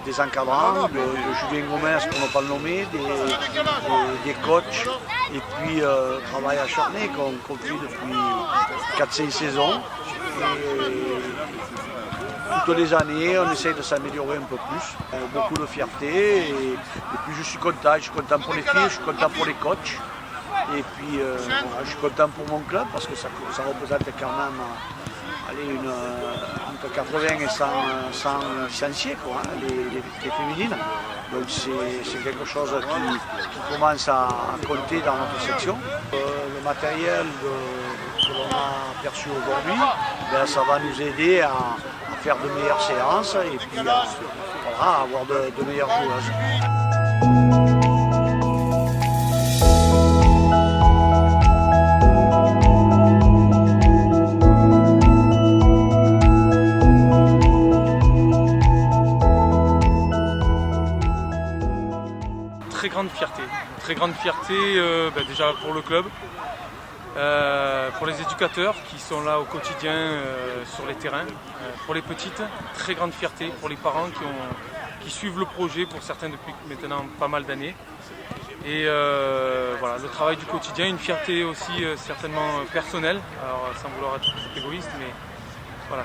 Des encadrants, de Julien Gomez pour ne pas le nommer, des coachs et puis travail acharné qu'on fait depuis 4-5 saisons. Et toutes les années, on essaye de s'améliorer un peu plus. Beaucoup de fierté et puis je suis content pour les filles, je suis content pour les coachs. Et puis je suis content pour mon club parce que ça représente quand même entre 80 et 100 licenciés, quoi, les féminines. Donc c'est quelque chose qui commence à compter dans notre section. Le matériel que l'on a perçu aujourd'hui, ça va nous aider à faire de meilleures séances et puis à avoir de meilleures joueuses. Très grande fierté déjà pour le club, pour les éducateurs qui sont là au quotidien sur les terrains, pour les petites, très grande fierté pour les parents qui suivent le projet, pour certains depuis maintenant pas mal d'années. Et voilà, le travail du quotidien, une fierté aussi certainement personnelle, alors sans vouloir être égoïste, mais voilà,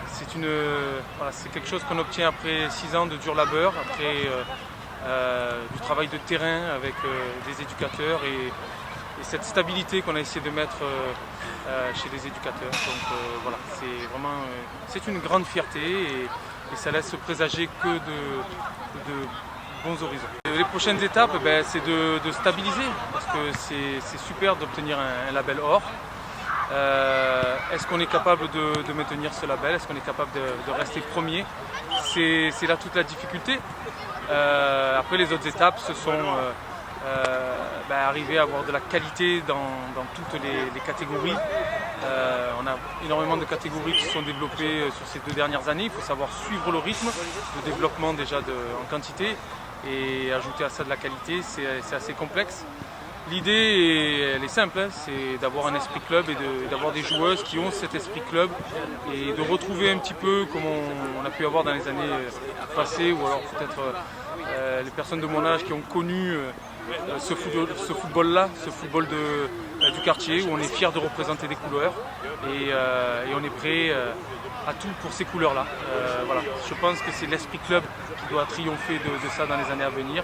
c'est quelque chose qu'on obtient après 6 ans de dur labeur, après du travail de terrain avec des éducateurs et cette stabilité qu'on a essayé de mettre chez les éducateurs. Donc voilà, c'est une grande fierté et ça laisse présager que de bons horizons. Les prochaines étapes, c'est de stabiliser parce que c'est super d'obtenir un label or. Est-ce qu'on est capable de maintenir ce label? Est-ce qu'on est capable de rester premier? C'est là toute la difficulté. Après les autres étapes, ce sont arriver à avoir de la qualité dans toutes les catégories. On a énormément de catégories qui se sont développées sur ces 2 dernières années. Il faut savoir suivre le rythme de développement déjà en quantité et ajouter à ça de la qualité, c'est assez complexe. L'idée, elle est simple, hein, c'est d'avoir un esprit club et d'avoir des joueuses qui ont cet esprit club et de retrouver un petit peu comme on a pu avoir dans les années passées ou alors peut-être les personnes de mon âge qui ont connu ce football-là, ce football du quartier où on est fier de représenter des couleurs et on est prêt à tout pour ces couleurs-là. Voilà. Je pense que c'est l'esprit club qui doit triompher de ça dans les années à venir.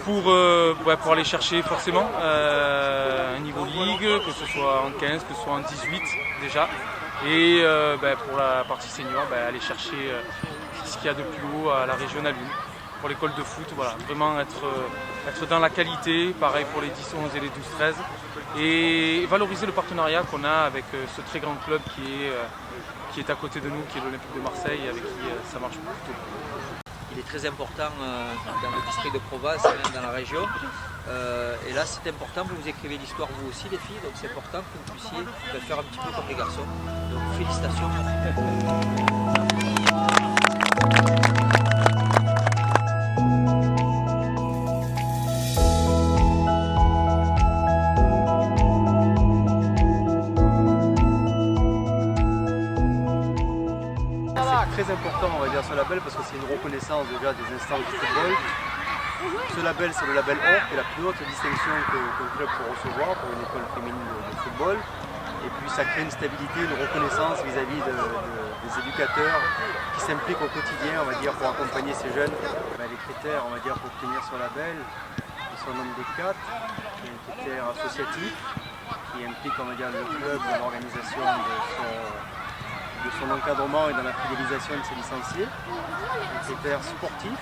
Pour aller chercher forcément un niveau ligue, que ce soit en 15, que ce soit en 18 déjà. Et pour la partie senior, aller chercher ce qu'il y a de plus haut à la régionale 1. Pour l'école de foot, voilà, vraiment être dans la qualité, pareil pour les 10-11 et les 12-13. Et valoriser le partenariat qu'on a avec ce très grand club qui est à côté de nous, qui est l'Olympique de Marseille, avec qui ça marche plutôt. Il est très important dans le district de Provence, même dans la région. Et là, c'est important, vous écrivez l'histoire vous aussi, les filles, donc c'est important que vous puissiez faire un petit peu comme les garçons. Donc félicitations. C'est très important, on va dire, ce label parce que c'est une reconnaissance déjà des instances du football. Ce label, c'est le label or, qui est la plus haute distinction qu'un club peut recevoir pour une école féminine de football. Et puis ça crée une stabilité, une reconnaissance vis-à-vis des éducateurs qui s'impliquent au quotidien, on va dire, pour accompagner ces jeunes. Les critères, on va dire, pour obtenir ce label, ils sont au nombre de 4. Il y a un critère associatif qui implique, on va dire, le club dans l'organisation de son encadrement et dans la fidélisation de ses licenciés. Un critère sportif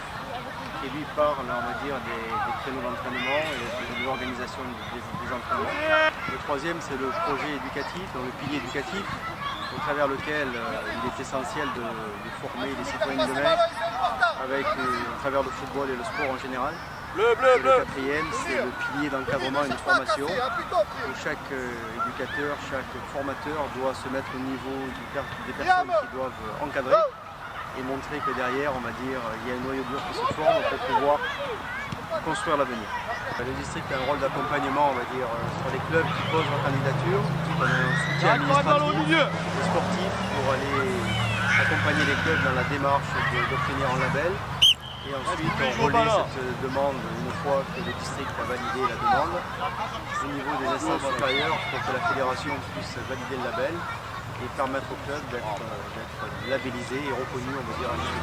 qui lui parle, on va dire, des créneaux d'entraînement et de l'organisation des entraînements. Le troisième, c'est le projet éducatif, donc le pilier éducatif, au travers lequel il est essentiel de former les citoyens de demain au travers le football et le sport en général. Le quatrième, c'est le pilier d'encadrement et de formation. Et chaque éducateur, chaque formateur doit se mettre au niveau des personnes qui doivent encadrer et montrer que derrière, on va dire, il y a un noyau dur qui se forme pour pouvoir construire l'avenir. Le district a un rôle d'accompagnement, on va dire, sur les clubs qui posent leur candidature. On a un soutien administratif et sportif pour aller accompagner les clubs dans la démarche d'obtenir un label. Et ensuite, on relaie cette demande une fois que le district a validé la demande au niveau des instances supérieures pour que la fédération puisse valider le label et permettre au club d'être labellisé et reconnu, on va dire, à l'échelle.